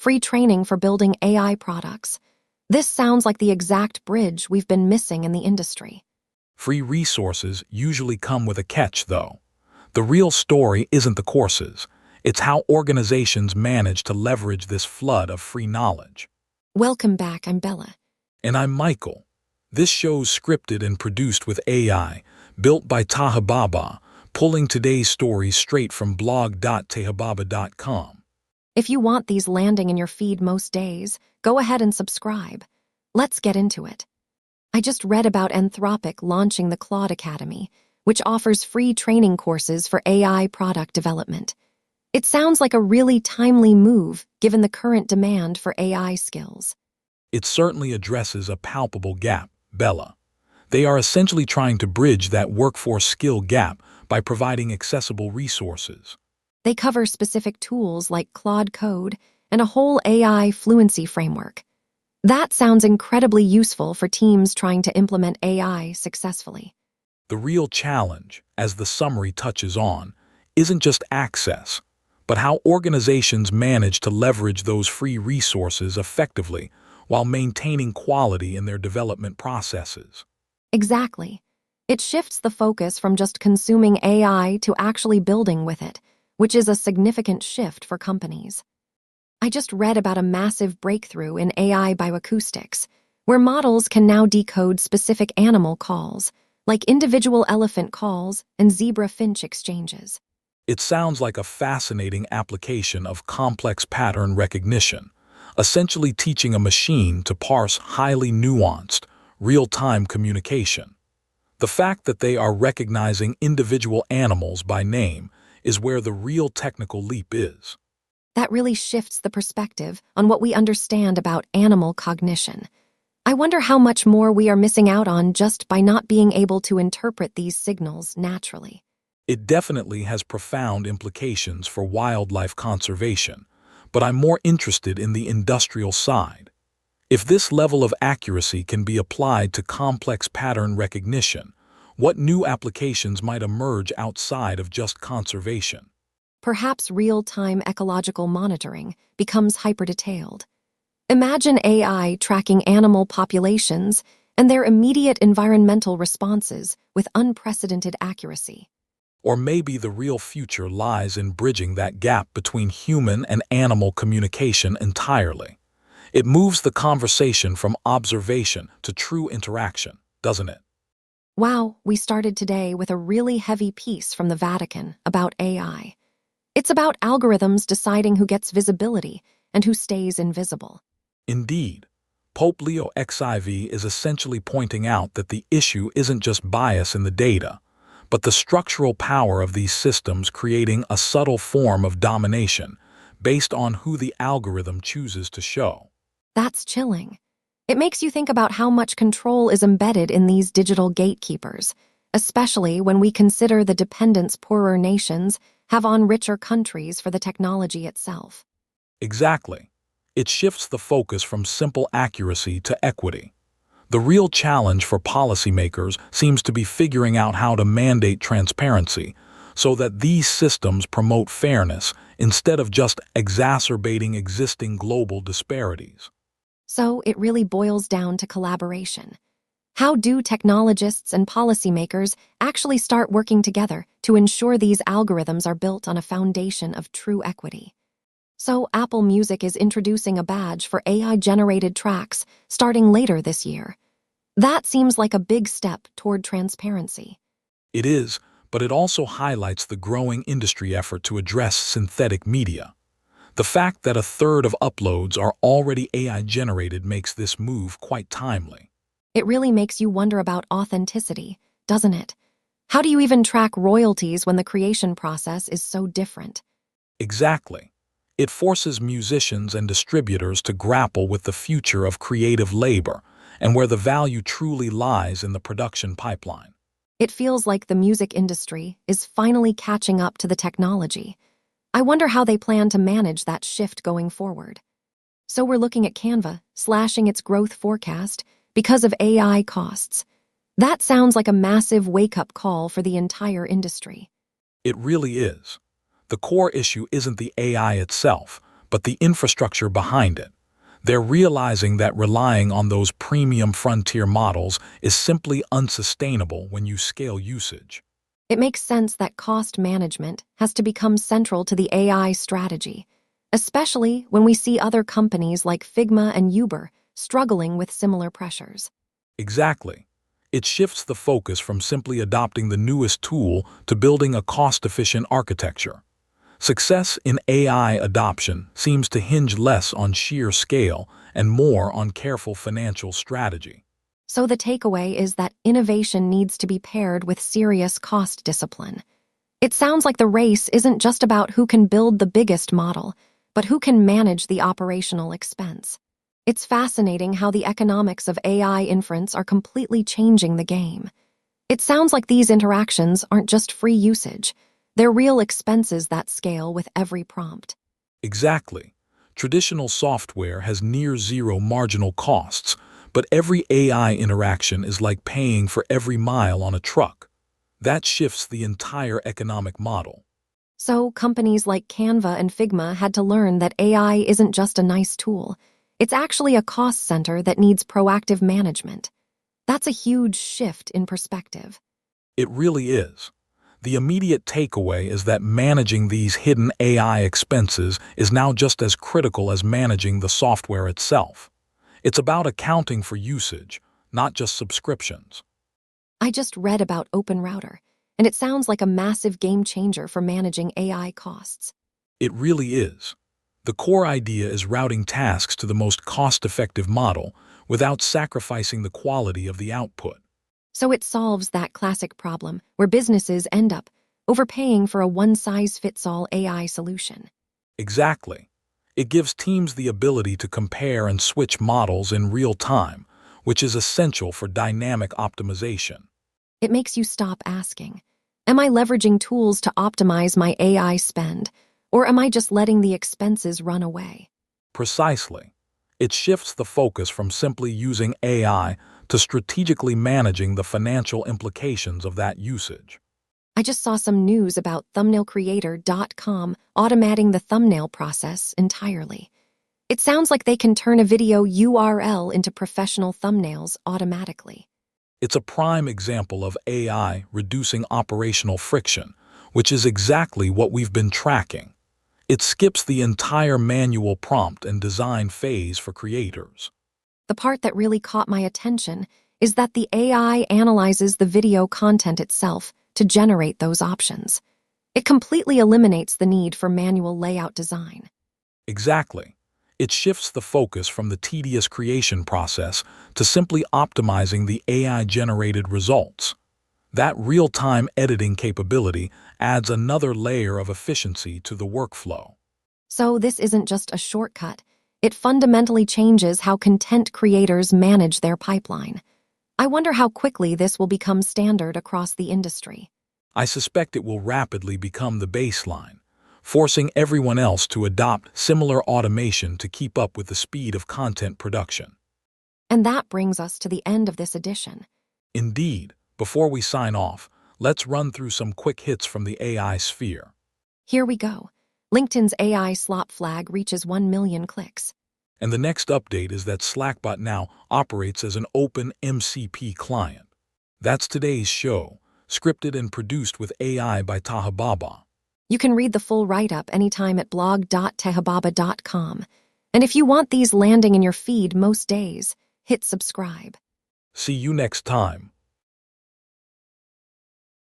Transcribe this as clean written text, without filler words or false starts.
free training for building AI products. This sounds like the exact bridge we've been missing in the industry. Free resources usually come with a catch, though. The real story isn't the courses. It's how organizations manage to leverage this flood of free knowledge. Welcome back, I'm Bella. And I'm Michael. This show's scripted and produced with AI, built by Tahababa, pulling today's stories straight from blog.tahababa.com. If you want these landing in your feed most days, go ahead and subscribe. Let's get into it. I just read about Anthropic launching the Claude Academy, which offers free training courses for AI product development. It sounds like a really timely move given the current demand for AI skills. It certainly addresses a palpable gap, Bella. They are essentially trying to bridge that workforce skill gap by providing accessible resources. They cover specific tools like Claude Code and a whole AI fluency framework. That sounds incredibly useful for teams trying to implement AI successfully. The real challenge, as the summary touches on, isn't just access, but how organizations manage to leverage those free resources effectively while maintaining quality in their development processes. Exactly. It shifts the focus from just consuming AI to actually building with it, which is a significant shift for companies. I just read about a massive breakthrough in AI bioacoustics, where models can now decode specific animal calls, like individual elephant calls and zebra-finch exchanges. It sounds like a fascinating application of complex pattern recognition, essentially teaching a machine to parse highly nuanced, real-time communication. The fact that they are recognizing individual animals by name is where the real technical leap is. That really shifts the perspective on what we understand about animal cognition. I wonder how much more we are missing out on just by not being able to interpret these signals naturally. It definitely has profound implications for wildlife conservation, but I'm more interested in the industrial side. If this level of accuracy can be applied to complex pattern recognition, what new applications might emerge outside of just conservation? Perhaps real-time ecological monitoring becomes hyper-detailed. Imagine AI tracking animal populations and their immediate environmental responses with unprecedented accuracy. Or maybe the real future lies in bridging that gap between human and animal communication entirely. It moves the conversation from observation to true interaction, doesn't it? Wow, we started today with a really heavy piece from the Vatican about AI. It's about algorithms deciding who gets visibility and who stays invisible. Indeed, Pope Leo XIV is essentially pointing out that the issue isn't just bias in the data, but the structural power of these systems creating a subtle form of domination based on who the algorithm chooses to show. That's chilling. It makes you think about how much control is embedded in these digital gatekeepers, especially when we consider the dependence poorer nations have on richer countries for the technology itself. Exactly. It shifts the focus from simple accuracy to equity. The real challenge for policymakers seems to be figuring out how to mandate transparency so that these systems promote fairness instead of just exacerbating existing global disparities. So it really boils down to collaboration. How do technologists and policymakers actually start working together to ensure these algorithms are built on a foundation of true equity? So Apple Music is introducing a badge for AI-generated tracks starting later this year. That seems like a big step toward transparency. It is, but it also highlights the growing industry effort to address synthetic media. The fact that a third of uploads are already AI-generated makes this move quite timely. It really makes you wonder about authenticity, doesn't it? How do you even track royalties when the creation process is so different? Exactly. It forces musicians and distributors to grapple with the future of creative labor and where the value truly lies in the production pipeline. It feels like the music industry is finally catching up to the technology. I wonder how they plan to manage that shift going forward. So we're looking at Canva slashing its growth forecast because of AI costs. That sounds like a massive wake-up call for the entire industry. It really is. The core issue isn't the AI itself, but but the infrastructure behind it. They're realizing that relying on those premium frontier models is simply unsustainable when you scale usage. It makes sense that cost management has to become central to the AI strategy, especially when we see other companies like Figma and Uber struggling with similar pressures. Exactly. It shifts the focus from simply adopting the newest tool to building a cost-efficient architecture. Success in AI adoption seems to hinge less on sheer scale and more on careful financial strategy. So the takeaway is that innovation needs to be paired with serious cost discipline. It sounds like the race isn't just about who can build the biggest model, but who can manage the operational expense. It's fascinating how the economics of AI inference are completely changing the game. It sounds like these interactions aren't just free usage. They're real expenses that scale with every prompt. Exactly. Traditional software has near zero marginal costs, but every AI interaction is like paying for every mile on a truck. That shifts the entire economic model. So companies like Canva and Figma had to learn that AI isn't just a nice tool. It's actually a cost center that needs proactive management. That's a huge shift in perspective. It really is. The immediate takeaway is that managing these hidden AI expenses is now just as critical as managing the software itself. It's about accounting for usage, not just subscriptions. I just read about Open Router, and it sounds like a massive game changer for managing AI costs. It really is. The core idea is routing tasks to the most cost-effective model without sacrificing the quality of the output. So it solves that classic problem where businesses end up overpaying for a one-size-fits-all AI solution. Exactly. It gives teams the ability to compare and switch models in real time, which is essential for dynamic optimization. It makes you stop asking, am I leveraging tools to optimize my AI spend, or am I just letting the expenses run away? Precisely. It shifts the focus from simply using AI to strategically managing the financial implications of that usage. I just saw some news about thumbnailcreator.com automating the thumbnail process entirely. It sounds like they can turn a video URL into professional thumbnails automatically. It's a prime example of AI reducing operational friction, which is exactly what we've been tracking. It skips the entire manual prompt and design phase for creators. The part that really caught my attention is that the AI analyzes the video content itself to generate those options. It completely eliminates the need for manual layout design. Exactly. It shifts the focus from the tedious creation process to simply optimizing the AI-generated results. That real-time editing capability adds another layer of efficiency to the workflow. So this isn't just a shortcut. It fundamentally changes how content creators manage their pipeline. I wonder how quickly this will become standard across the industry. I suspect it will rapidly become the baseline, forcing everyone else to adopt similar automation to keep up with the speed of content production. And that brings us to the end of this edition. Indeed, before we sign off, let's run through some quick hits from the AI sphere. Here we go. LinkedIn's AI slop flag reaches 1 million clicks. And the next update is that Slackbot now operates as an open MCP client. That's today's show, scripted and produced with AI by Tahababa. You can read the full write-up anytime at blog.tehababa.com. And if you want these landing in your feed most days, hit subscribe. See you next time.